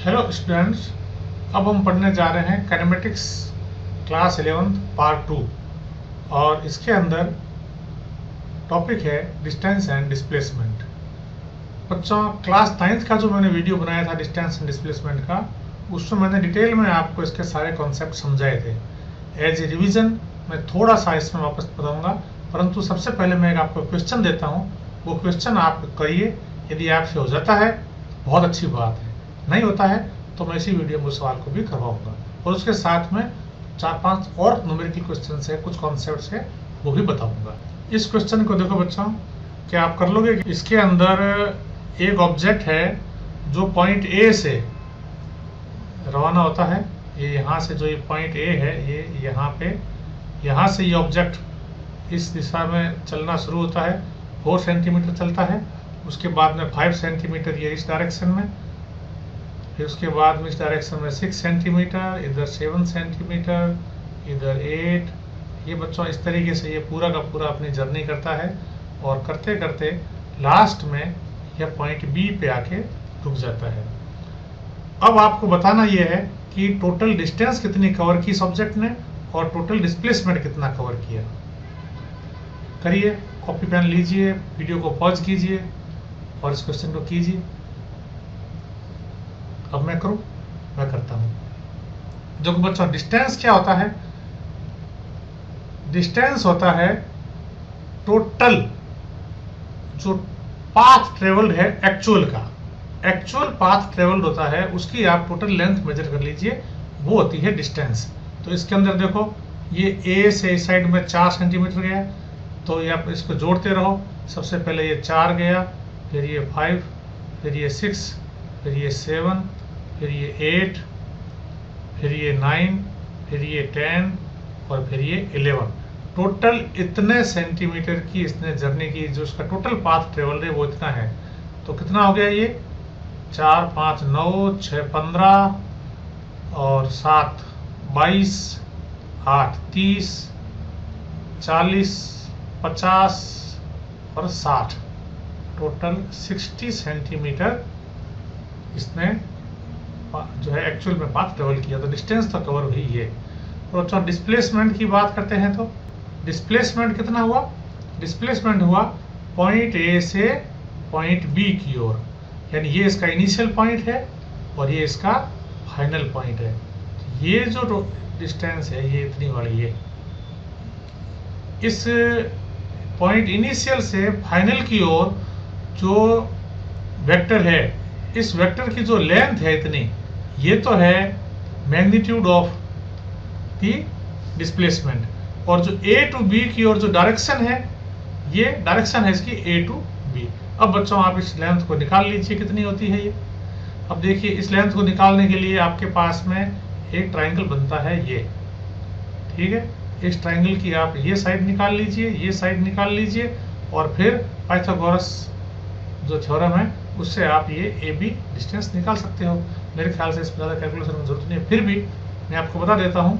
Hello students, अब हम पढ़ने जा रहे हैं काइनेमेटिक्स क्लास 11 पार्ट 2 और इसके अंदर टॉपिक है डिस्टेंस एंड डिस्प्लेसमेंट। बच्चों, क्लास 9th का जो मैंने वीडियो बनाया था डिस्टेंस एंड डिस्प्लेसमेंट का, उसमें मैंने डिटेल में आपको इसके सारे कॉन्सेप्ट समझाए थे। एज ए रिवीजन मैं थोड़ा सा इसमें वापस बताऊंगा, परंतु सबसे पहले मैं आपको क्वेश्चन देता हूँ। वो क्वेश्चन आप करिए, यदि आपसे हो जाता है बहुत अच्छी बात है, नहीं होता है तो मैं इसी वीडियो में उस सवाल को भी करवाऊंगा और उसके साथ में 4-5 और न्यूमेरिकल क्वेश्चन है, कुछ कॉन्सेप्ट्स है, वो भी बताऊंगा। इस क्वेश्चन को देखो बच्चों, क्या आप कर लोगे? इसके अंदर एक ऑब्जेक्ट है जो पॉइंट ए से रवाना होता है। ये यहाँ से जो ये पॉइंट ए है, ये यहाँ से ये ऑब्जेक्ट इस दिशा में चलना शुरू होता है, 4 सेंटीमीटर चलता है। उसके बाद में 5 सेंटीमीटर ये इस डायरेक्शन में, फिर उसके बाद में इस डायरेक्शन में 6 सेंटीमीटर, इधर 7 सेंटीमीटर, इधर 8। ये बच्चों इस तरीके से ये पूरा का पूरा अपनी जर्नी करता है और करते करते लास्ट में यह पॉइंट बी पे आके रुक जाता है। अब आपको बताना यह है कि टोटल डिस्टेंस कितनी कवर की इस ऑब्जेक्ट ने और टोटल डिस्प्लेसमेंट कितना कवर किया। करिए, कॉपी पेन लीजिए, वीडियो को पॉज कीजिए और इस क्वेश्चन को कीजिए। अब मैं करूं? मैं करता हूं। देखो बच्चों, डिस्टेंस क्या होता है? डिस्टेंस होता है टोटल जो पाथ ट्रेवल्ड है एक्चुअल का। एक्चुअल पाथ ट्रेवल्ड होता है, उसकी आप टोटल लेंथ मेजर कर लीजिए, वो होती है डिस्टेंस। तो इसके अंदर देखो, ये ए से इस साइड में 4 सेंटीमीटर गया, तो ये आप इसको जोड़ते रहो। सबसे पहले ये 4 गया, फिर ये 5, फिर ये 6, फिर ये 7, फिर ये 8, फिर ये 9, फिर ये 10 और फिर ये 11। टोटल इतने सेंटीमीटर की इसने जर्नी की, जो इसका टोटल पाथ ट्रेवल है वो इतना है। तो कितना हो गया ये? 4, 5, 9, 6, 15 और 7, 22, 8, 30, 40, 50 और 60। टोटल 60 सेंटीमीटर इसने जो है एक्चुअल में पाथ ट्रेवल किया। तो डिस्टेंस तो कवर हुई है। तो अच्छा, डिस्प्लेसमेंट की बात करते हैं तो डिस्प्लेसमेंट कितना हुआ? डिस्प्लेसमेंट हुआ पॉइंट ए से पॉइंट बी की ओर, यानी ये इसका इनिशियल पॉइंट है और ये इसका फाइनल पॉइंट है। ये जो डिस्टेंस है ये इतनी वाली है। इस पॉइंट इनिशियल से फाइनल की ओर जो वेक्टर है, इस वेक्टर की जो लेंथ है इतनी, ये तो है मैग्नीट्यूड ऑफ द डिस्प्लेसमेंट। और जो ए टू बी की ओर जो डायरेक्शन है, ये डायरेक्शन है इसकी ए टू बी। अब बच्चों आप इस लेंथ को निकाल लीजिए, कितनी होती है ये। अब देखिए, इस लेंथ को निकालने के लिए आपके पास में एक ट्राइंगल बनता है ये, ठीक है। इस ट्राइंगल की आप ये साइड निकाल लीजिए, ये साइड निकाल लीजिए और फिर पाइथागोरस जो थ्योरम है उससे आप ये ए बी डिस्टेंस निकाल सकते हो। मेरे ख्याल से इसमें ज़्यादा कैलकुलेशन की जरूरत नहीं है, फिर भी मैं आपको बता देता हूँ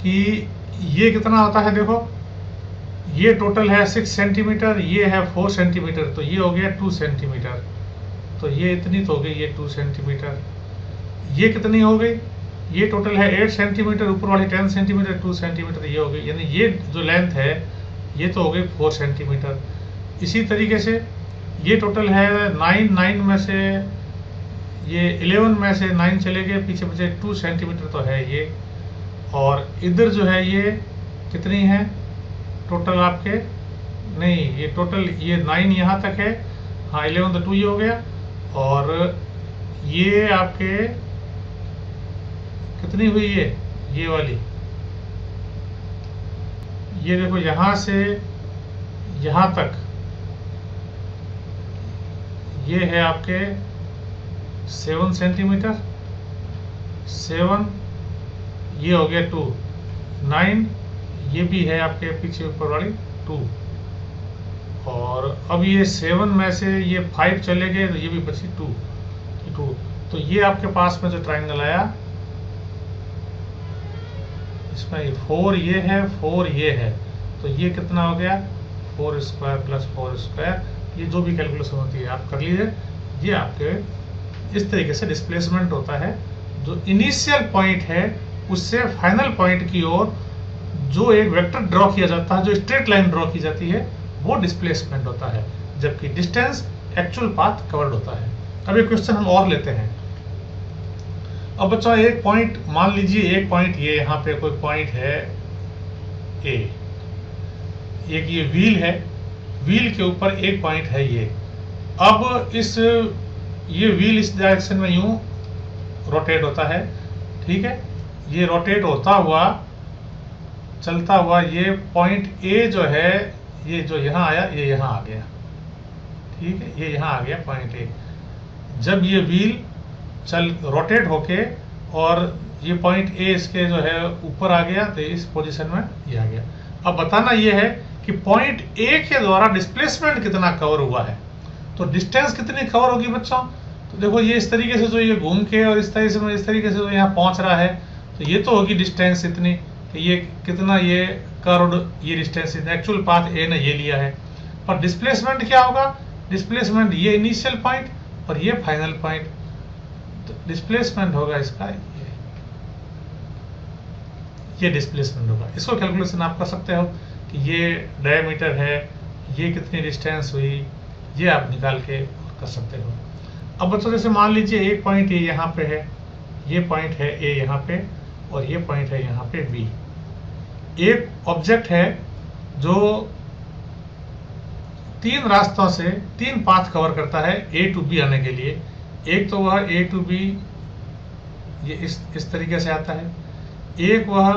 कि ये कितना होता है। देखो, ये टोटल है 6 सेंटीमीटर, ये है 4 सेंटीमीटर, तो ये हो गया 2 सेंटीमीटर। तो ये इतनी तो हो गई, ये 2 सेंटीमीटर। ये कितनी हो गई? ये टोटल है 8 सेंटीमीटर, ऊपर वाली 10 सेंटीमीटर, 2 सेंटीमीटर ये हो गई, यानी ये जो लेंथ है ये तो हो गई 4 सेंटीमीटर। इसी तरीके से ये टोटल है 9 में से ये 11 में से 9 चले गए, पीछे बचे 2 सेंटीमीटर तो है ये। और इधर जो है ये कितनी है टोटल आपके? नहीं, ये टोटल ये 9 यहाँ तक है, हाँ 11 तो 2 ये हो गया। और ये आपके कितनी हुई ये वाली? ये देखो, यहाँ से यहाँ तक ये है आपके 7 सेंटीमीटर, 7 ये हो गया 2, 9 ये भी है आपके पीछे ऊपर वाली 2। और अब ये 7 में से ये 5 चले गए, तो ये भी बची 2। तो ये आपके पास में जो ट्राइंगल आया, इसमें 4 ये है, 4 ये है, तो ये कितना हो गया? 4 स्क्वायर प्लस 4 स्क्वायर। ये जो भी कैलकुलेशन होती है आप कर लीजिए। ये आपके इस तरीके से डिस्प्लेसमेंट होता है। जो इनिशियल पॉइंट है उससे फाइनल पॉइंट की ओर जो एक वेक्टर ड्रॉ किया जाता है, जो स्ट्रेट लाइन ड्रॉ की जाती है, वो डिस्प्लेसमेंट होता है, जबकि डिस्टेंस एक्चुअल पाथ कवर्ड होता है। अब एक क्वेश्चन हम और लेते हैं। अब बच्चों एक पॉइंट मान लीजिए, एक पॉइंट ये यहाँ पे कोई पॉइंट है ए, एक ये व्हील है, व्हील के ऊपर एक पॉइंट है ये। अब ये व्हील इस डायरेक्शन में यूं रोटेट होता है, ठीक है। ये रोटेट होता हुआ चलता हुआ ये पॉइंट ए जो है, ये जो यहाँ आया ये यहाँ आ गया, ठीक है, ये यहाँ आ गया पॉइंट ए। जब ये व्हील रोटेट होके और ये पॉइंट ए इसके जो है ऊपर आ गया, तो इस पोजीशन में ये आ गया। अब बताना ये है कि पॉइंट ए के द्वारा डिस्प्लेसमेंट कितना कवर हुआ है। तो डिस्टेंस कितनी कवर होगी बच्चों? तो देखो ये इस तरीके से जो ये घूम के और इस तरीके से जो यहाँ पहुंच रहा है, तो ये तो होगी डिस्टेंस इतनी कि ये कितना ये कर्व्ड ये डिस्टेंस एक्चुअल पाथ ए ने ये लिया है। पर डिस्प्लेसमेंट क्या होगा? डिस्प्लेसमेंट ये इनिशियल पॉइंट और ये फाइनल पॉइंट, तो डिस्प्लेसमेंट होगा इसका ये डिस्प्लेसमेंट होगा। इसको कैलकुलेशन आप कर सकते हो कि ये डायमीटर है, ये कितनी डिस्टेंस हुई, ये आप निकाल के कर सकते हो। अब बच्चों जैसे मान लीजिए एक पॉइंट ए यहाँ पे है, ये पॉइंट है ए यहाँ पे और ये पॉइंट है यहाँ पे बी। एक ऑब्जेक्ट है जो 3 रास्तों से 3 पाथ कवर करता है ए टू बी आने के लिए। एक तो वह ए टू बी ये इस तरीके से आता है, एक वह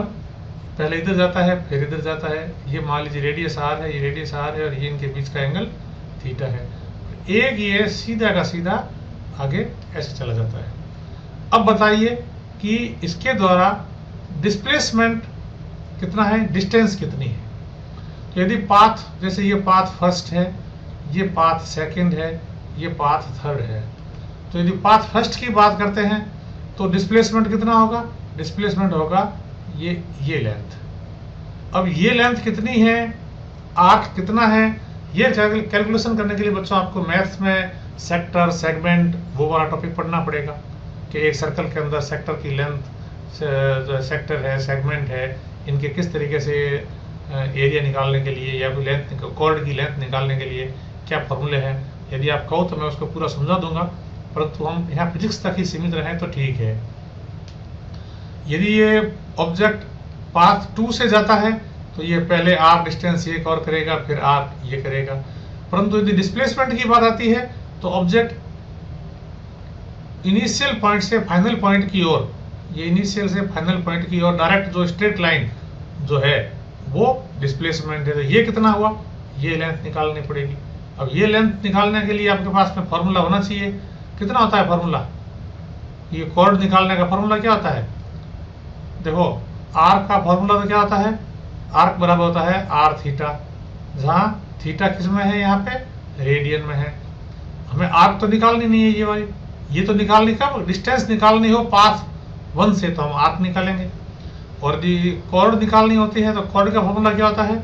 पहले इधर जाता है फिर इधर जाता है। ये मान लीजिए रेडियस आर है, ये रेडियस आर है और ये इनके बीच का एंगल थीटा है। एक ये सीधा का सीधा आगे ऐसे चला जाता है। अब बताइए कि इसके द्वारा डिस्प्लेसमेंट कितना है, डिस्टेंस कितनी है। तो यदि पाथ, जैसे ये पाथ फर्स्ट है, ये पाथ सेकंड है, ये पाथ थर्ड है, तो यदि पाथ फर्स्ट की बात करते हैं तो डिस्प्लेसमेंट कितना होगा? डिस्प्लेसमेंट होगा ये लेंथ। अब ये लेंथ कितनी है, आर्क कितना है, ये कैलकुलेशन करने के लिए बच्चों आपको मैथ्स में सेक्टर, सेगमेंट वो वाला टॉपिक पढ़ना पड़ेगा कि एक सर्कल के अंदर सेक्टर की लेंथ, सेक्टर है, सेगमेंट है, इनके किस तरीके से एरिया निकालने के लिए या फिर लेंथ, कॉर्ड की लेंथ निकालने के लिए क्या फॉर्मूले हैं। यदि आप कहो तो मैं उसको पूरा समझा दूंगा, परंतु हम यहाँ फिजिक्स तक ही सीमित रहें तो ठीक है। यदि ये ऑब्जेक्ट पाथ 2 से जाता है तो ये पहले आर डिस्टेंस ये कवर करेगा, फिर आर ये करेगा। परंतु यदि डिस्प्लेसमेंट की बात आती है तो ऑब्जेक्ट इनिशियल पॉइंट से फाइनल पॉइंट की ओर, ये इनिशियल से फाइनल पॉइंट की ओर डायरेक्ट जो स्ट्रेट लाइन जो है वो डिस्प्लेसमेंट है। तो ये कितना हुआ, ये लेंथ निकालनी पड़ेगी। अब ये लेंथ निकालने के लिए आपके पास में फॉर्मूला होना चाहिए। कितना होता है फॉर्मूला? ये कॉर्ड निकालने का फॉर्मूला क्या होता है? देखो आर्क का फॉर्मूला तो क्या होता है, आर्क बराबर होता है आर थीटा, जहाँ थीटा किस में है, यहाँ पे रेडियन में है। हमें आर्क तो निकालनी नहीं है ये वाली, ये तो निकालनी कब, डिस्टेंस निकालनी हो पाथ 1 से तो हम आर्क निकालेंगे। और यदि कॉर्ड निकालनी होती है तो कॉर्ड का फॉर्मूला क्या होता है,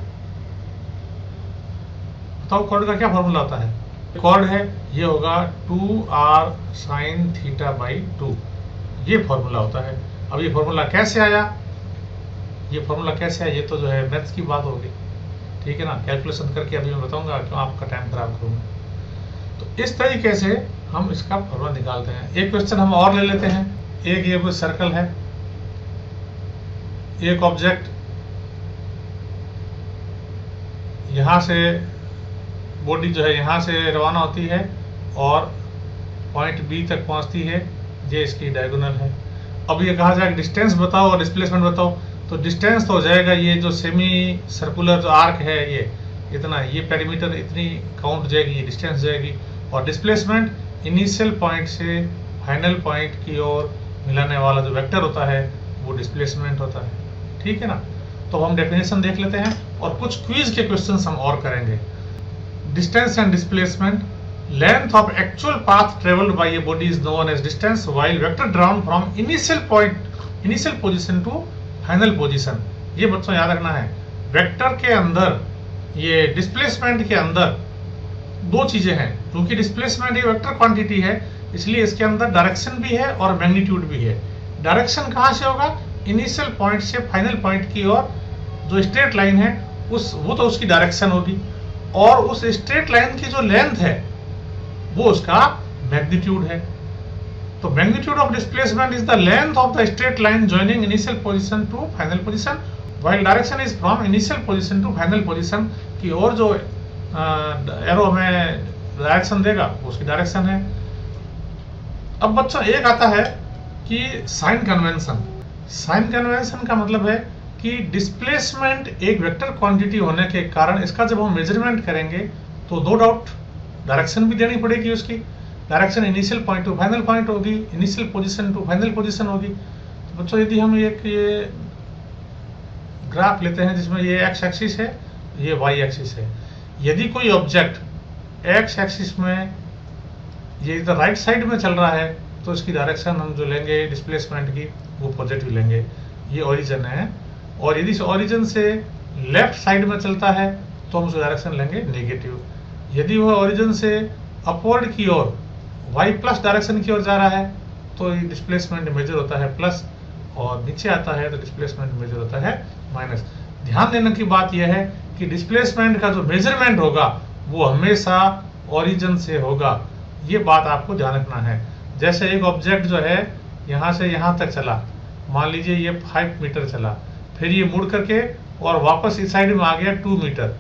बताओ कॉर्ड का क्या फॉर्मूला होता है? कॉर्ड है ये होगा 2r sin थीटा बाई 2, ये फॉर्मूला होता है। अब ये फॉर्मूला कैसे आया, ये फॉर्मूला कैसे आया, ये तो जो है मैथ्स की बात होगी, ठीक है ना। कैलकुलेशन करके अभी मैं बताऊंगा, क्यों आपका टाइम खराब करूंगा। तो इस तरीके से हम इसका फॉर्मूला निकालते हैं। एक क्वेश्चन हम और ले लेते हैं। एक ये कोई सर्कल है, एक ऑब्जेक्ट यहां से, बॉडी जो है यहां से रवाना होती है और पॉइंट बी तक पहुंचती है, ये इसकी डायगोनल है। अब ये कहा जाए डिस्टेंस बताओ और डिस्प्लेसमेंट बताओ, तो डिस्टेंस तो हो जाएगा ये जो सेमी सर्कुलर जो आर्क है ये इतना, ये पेरीमीटर इतनी काउंट जाएगी, ये डिस्टेंस जाएगी। और डिस्प्लेसमेंट इनिशियल पॉइंट से फाइनल पॉइंट की ओर मिलाने वाला जो वेक्टर होता है वो डिस्प्लेसमेंट होता है, ठीक है ना। तो हम डेफिनेशन देख लेते हैं और कुछ क्विज के क्वेश्चंस हम और करेंगे। Distance and displacement, length of actual path traveled by a body is known as distance while vector drawn from initial position to final position। ये बच्चों याद रखना है, वेक्टर के अंदर, ये डिस्प्लेसमेंट के अंदर दो चीजें हैं। क्योंकि डिस्प्लेसमेंट ये वेक्टर क्वांटिटी है, इसलिए इसके अंदर डायरेक्शन भी है और मैग्नीट्यूड भी है। डायरेक्शन कहाँ से होगा? इनिशियल पॉइंट से फाइनल पॉइंट की ओर जो स्ट्रेट लाइन है वो तो उसकी डायरेक्शन होगी, और उस स्ट्रेट लाइन की जो लेंथ है वो उसका मैग्नीट्यूड है। तो magnitude of displacement is the length of the straight line joining initial position to final position, while direction is from initial position to final position की ओर जो एरो हमें डायरेक्शन देगा वो उसकी डायरेक्शन है। अब बच्चों एक आता है कि साइन कन्वेंशन। साइन कन्वेंशन का मतलब है कि डिस्प्लेसमेंट एक वेक्टर क्वांटिटी होने के कारण इसका जब हम मेजरमेंट करेंगे तो नो डाउट डायरेक्शन भी देनी पड़ेगी। उसकी direction initial point to final point होगी, initial position to final position होगी। तो बच्चों यदि हम ये ग्राफ लेते हैं जिसमें ये एक्स एक्सिस है, ये वाई एक्सिस है, यदि कोई ऑब्जेक्ट एक्स एक्सिस में ये इधर राइट साइड में चल रहा है तो इसकी डायरेक्शन हम जो लेंगे डिस्प्लेसमेंट की वो पॉजिटिव लेंगे, ये ओरिजिन है। और यदि इस ओरिजिन से लेफ्ट साइड में चलता है तो हम उसकी डायरेक्शन लेंगे नेगेटिव। यदि वह ओरिजिन से अपवर्ड की ओर वाई प्लस डायरेक्शन की ओर जा रहा है तो ये डिस्प्लेसमेंट मेजर होता है प्लस, और नीचे आता है तो डिस्प्लेसमेंट मेजर होता है माइनस। ध्यान देने की बात यह है कि डिस्प्लेसमेंट का जो मेजरमेंट होगा वो हमेशा ओरिजिन से होगा, ये बात आपको ध्यान रखना है। जैसे एक ऑब्जेक्ट जो है यहाँ से यहाँ तक चला, मान लीजिए ये 5 मीटर चला, फिर ये मुड़ करके और वापस इस साइड में आ गया 2 मीटर।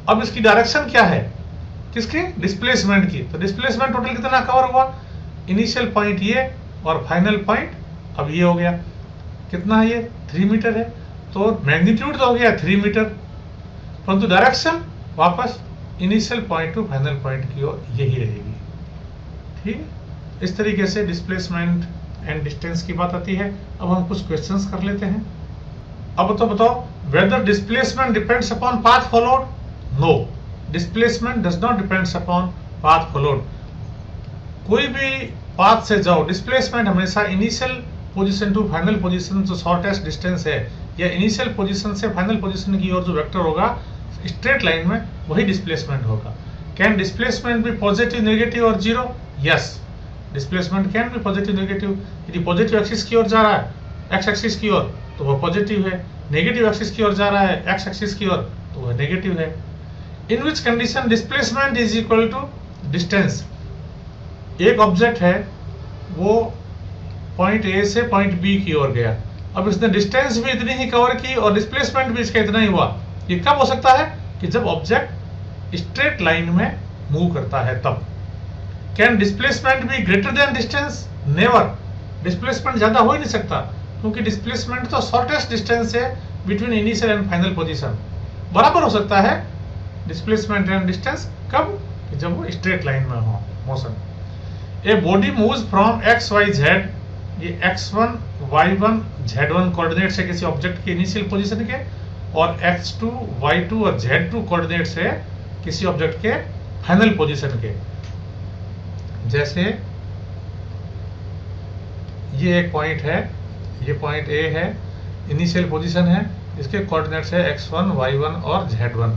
अब इसकी डायरेक्शन क्या है? किसकी? डिस्प्लेसमेंट की। तो डिस्प्लेसमेंट टोटल कितना कवर हुआ? इनिशियल पॉइंट ये और फाइनल पॉइंट अब ये हो गया, कितना है ये? 3 मीटर है। तो मैग्नीट्यूड तो हो गया 3 मीटर, परंतु डायरेक्शन वापस initial point to final point की ओर यही रहेगी। ठीक है, इस तरीके से डिस्प्लेसमेंट एंड डिस्टेंस की बात आती है। अब हम कुछ क्वेश्चंस कर लेते हैं। अब तो बताओ, whether displacement depends upon path followed? No, displacement does not depends upon path followed. कोई भी पाथ से जाओ, डिस्प्लेसमेंट हमेशा initial position to final position जो शॉर्टेस्ट डिस्टेंस है, या इनिशियल पोजीशन से फाइनल पोजीशन की ओर जो वेक्टर होगा स्ट्रेट लाइन में, वही डिस्प्लेसमेंट होगा। Can displacement be positive, negative और zero? Yes, displacement can be positive, negative. यदि पॉजिटिव एक्सिस की ओर जा रहा है, एक्स एक्सिस की ओर, तो वह पॉजिटिव है। नेगेटिव एक्सिस की ओर जा रहा है, एक्स एक्सिस की ओर, तो वह नेगेटिव है। In which condition displacement is equal to distance? एक ऑब्जेक्ट है वो पॉइंट ए से पॉइंट बी की ओर गया, अब इसने डिस्टेंस भी इतनी ही कवर की और डिस्प्लेसमेंट भी इसका इतना ही हुआ। ये कब हो सकता है? कि जब ऑब्जेक्ट स्ट्रेट लाइन में मूव करता है तब। Can displacement be greater than distance? Never, displacement ज्यादा हो ही नहीं सकता, क्योंकि डिस्प्लेसमेंट तो शॉर्टेस्ट डिस्टेंस है between initial and final position. बराबर हो सकता है डिस्प्लेसमेंट एंड डिस्टेंस कब? कि जब वो स्ट्रेट लाइन में हो motion. A body moves from X Y Z, ये x1 y1 z1 कोऑर्डिनेट से किसी ऑब्जेक्ट के इनिशियल पोजीशन के, और x2 y2 और z2 कोऑर्डिनेट से किसी ऑब्जेक्ट के फाइनल पोजीशन के। जैसे ये एक पॉइंट है, ये पॉइंट A है, इनिशियल पोजीशन है, इसके कोऑर्डिनेट्स है x1 y1 और z1,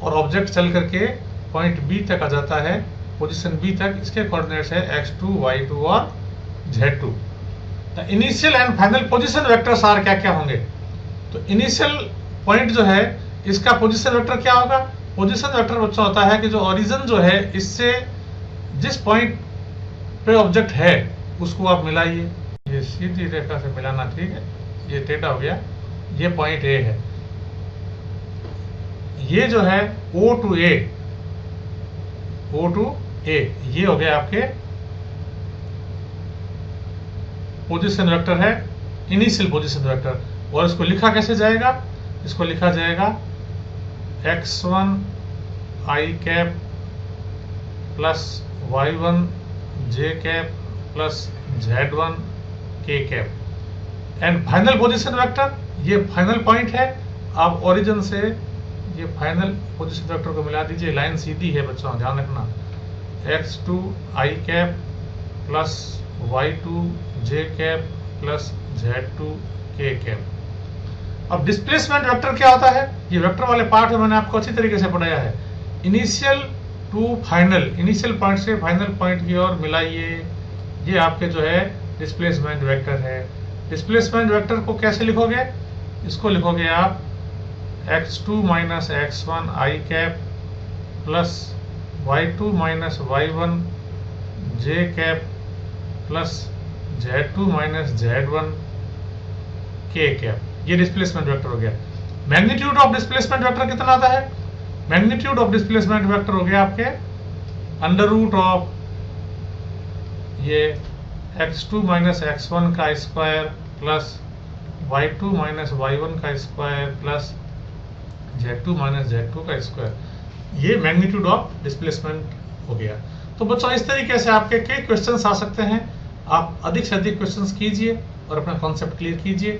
और ऑब्जेक्ट चल करके पॉइंट B तक आ जाता है, पोजीशन B तक, इसके कोऑर्डिनेट्स है x2 y2 और z2। Initial and final position vectors are क्या क्या होंगे? तो इनिशियल पॉइंट जो है इसका पोजीशन वेक्टर क्या होगा? पोजीशन वेक्टर बच्चों होता है कि जो ओरिजिन जो है इससे जिस पॉइंट पे ऑब्जेक्ट है उसको आप मिलाइए। ये सीधी रेखा से मिलाना, ठीक है, ये टेढ़ा हो गया, ये पॉइंट ए है, ये जो है O to A, O to A, ये हो गया आपके पोजीशन वेक्टर है, इनिशियल पोजीशन वेक्टर। और इसको लिखा कैसे जाएगा? इसको लिखा जाएगा x1 i cap plus y1 j cap plus z1 k cap. And final position vector, ये फाइनल पॉइंट है, आप ओरिजिन से ये फाइनल पोजीशन वेक्टर को मिला दीजिए, लाइन सीधी है बच्चों, ध्यान रखना, x2 i cap plus y2 j cap plus z2 k cap. अब डिस्प्लेसमेंट वेक्टर क्या होता है? ये वेक्टर वाले पार्ट में मैंने आपको अच्छी तरीके से पढ़ाया है। Initial to final, initial point से फाइनल पॉइंट की ओर मिलाइए, ये आपके जो है डिस्प्लेसमेंट वेक्टर है। डिस्प्लेसमेंट वेक्टर को कैसे लिखोगे? इसको लिखोगे आप x2 minus x1 i cap plus y2 minus y1 j cap plus z2 minus z1 k cap. ये डिस्प्लेसमेंट वेक्टर हो गया। मैग्नीट्यूड ऑफ डिस्प्लेसमेंट वेक्टर कितना आता है? मैग्नीट्यूड ऑफ डिस्प्लेसमेंट वेक्टर हो गया आपके अंडर रूट ऑफ ये x2 माइनस x1 का square plus y2 minus y1 का square plus z2 minus z2 का स्क्वायर। ये मैग्नीट्यूड ऑफ डिस्प्लेसमेंट हो गया। तो बच्चों इस तरीके से आपके कई क्वेश्चंस आ सकते हैं। आप अधिक से अधिक क्वेश्चंस कीजिए और अपना कॉन्सेप्ट क्लियर कीजिए।